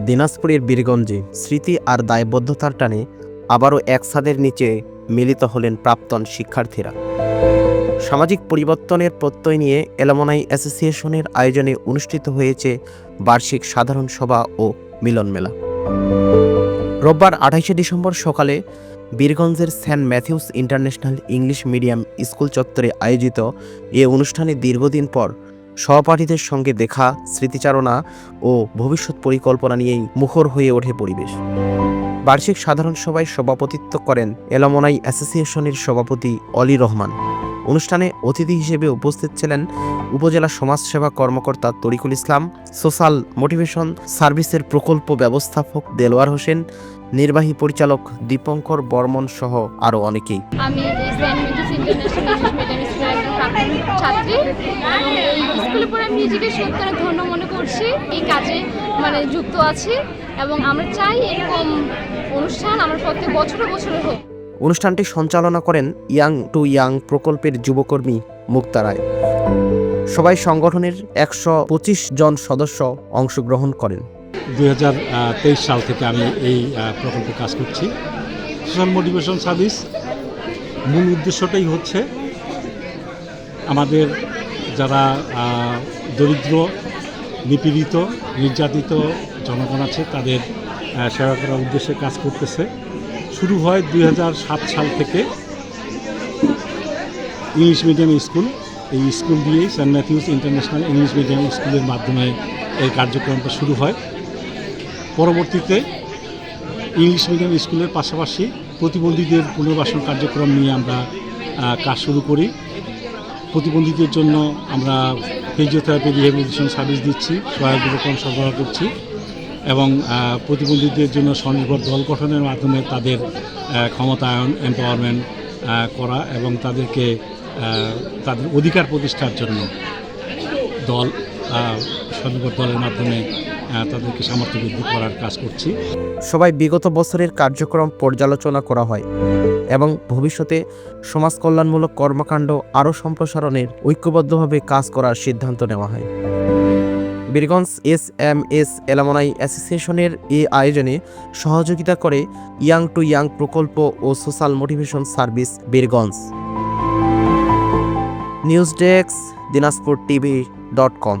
দিনাজপুরের বীরগঞ্জে স্মৃতি আর দায়বদ্ধতার টানে আবারও এক ছাদের নিচে মিলিত হলেন প্রাক্তন শিক্ষার্থীরা। সামাজিক পরিবর্তনের প্রত্যয় নিয়ে অ্যালুমনাই অ্যাসোসিয়েশনের আয়োজনে অনুষ্ঠিত হয়েছে বার্ষিক সাধারণ সভা ও মিলন মেলা। রোববার 28শে ডিসেম্বর সকালে বীরগঞ্জের Saint Matthews international English medium School চত্বরে আয়োজিত এ অনুষ্ঠানে দীর্ঘদিন পর সহপাঠীদের সঙ্গে দেখা, স্মৃতিচারণা ও ভবিষ্যৎ পরিকল্পনা নিয়েই মুখর হয়ে ওঠে পরিবেশ। বার্ষিক সাধারণ সভায় সভাপতিত্ব করেন অ্যালুমনাই অ্যাসোসিয়েশনের সভাপতি অলি রহমান। অনুষ্ঠানে অতিথি হিসেবে উপস্থিত ছিলেন উপজেলা সমাজসেবা কর্মকর্তা তরিকুল ইসলাম, সোশ্যাল মোটিভেশন সার্ভিসের প্রকল্প ব্যবস্থাপক দেলোয়ার হোসেন, নির্বাহী পরিচালক দীপঙ্কর বর্মন সহ আরও অনেকেই। আমি Saint Matthews international English medium স্কুলের একজন প্রাক্তন ছাত্রী। এই স্কুলে পড়ে আমি নিজেকে সত্যি অনেক ধন্য মনে করছি। এই কাজে যুক্ত আছি এবং আমরা চাই এরকম অনুষ্ঠান আমার প্রত্যেক বছরে হোক। অনুষ্ঠানটি সঞ্চালনা করেন ইয়াং টু ইয়াং প্রকল্পের যুবকর্মী মুক্তা রায়। সবাই সংগঠনের 125 জন সদস্য অংশগ্রহণ করেন। 2023 সাল থেকে আমি এই প্রকল্পে কাজ করছি। সোশ্যাল মোটিভেশন সার্ভিস মূল উদ্দেশ্যটাই হচ্ছে আমাদের যারা দরিদ্র, নিপীড়িত, নির্যাতিত জনগণ আছে তাদের সেবা করার উদ্দেশ্যে কাজ করতেছে। শুরু হয় 2007 সাল থেকে ইংলিশ মিডিয়াম স্কুল। এই স্কুল দিয়েই Saint Matthews international English medium স্কুলের মাধ্যমে এই কার্যক্রমটা শুরু হয়। পরবর্তীতে ইংলিশ মিডিয়াম স্কুলের পাশাপাশি প্রতিবন্ধীদের পুনর্বাসন কার্যক্রম নিয়ে আমরা কাজ শুরু করি। প্রতিবন্ধীদের জন্য আমরা ফিজিওথেরাপি রিহ্যাবিলিটেশন সার্ভিস দিচ্ছি, সহায়ক উপকরণ সরবরাহ করছি এবং প্রতিবন্ধীদের জন্য স্বনির্ভর দল গঠনের মাধ্যমে তাদের ক্ষমতায়ন, এম্পাওয়ারমেন্ট করা এবং তাদেরকে তাদের অধিকার প্রতিষ্ঠার জন্য স্বনির্ভর দলের মাধ্যমে তাদেরকে সামর্থ্য বৃদ্ধি করার কাজ করছি। সবাই বিগত বছরের কার্যক্রম পর্যালোচনা করা হয় এবং ভবিষ্যতে সমাজ কল্যাণমূলক কর্মকাণ্ড আরও সম্প্রসারণের ঐক্যবদ্ধভাবে কাজ করার সিদ্ধান্ত নেওয়া হয়। বীরগঞ্জ SMS অ্যালুমনাই অ্যাসোসিয়েশনের এই আয়োজনে সহযোগিতা করে ইয়াং টু ইয়াং প্রকল্প ও social motivation service Birganj. News desk dinajpurtv.com।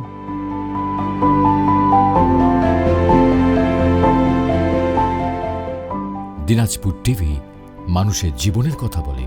Dinajpur TV মানুষের জীবনের কথা বলে।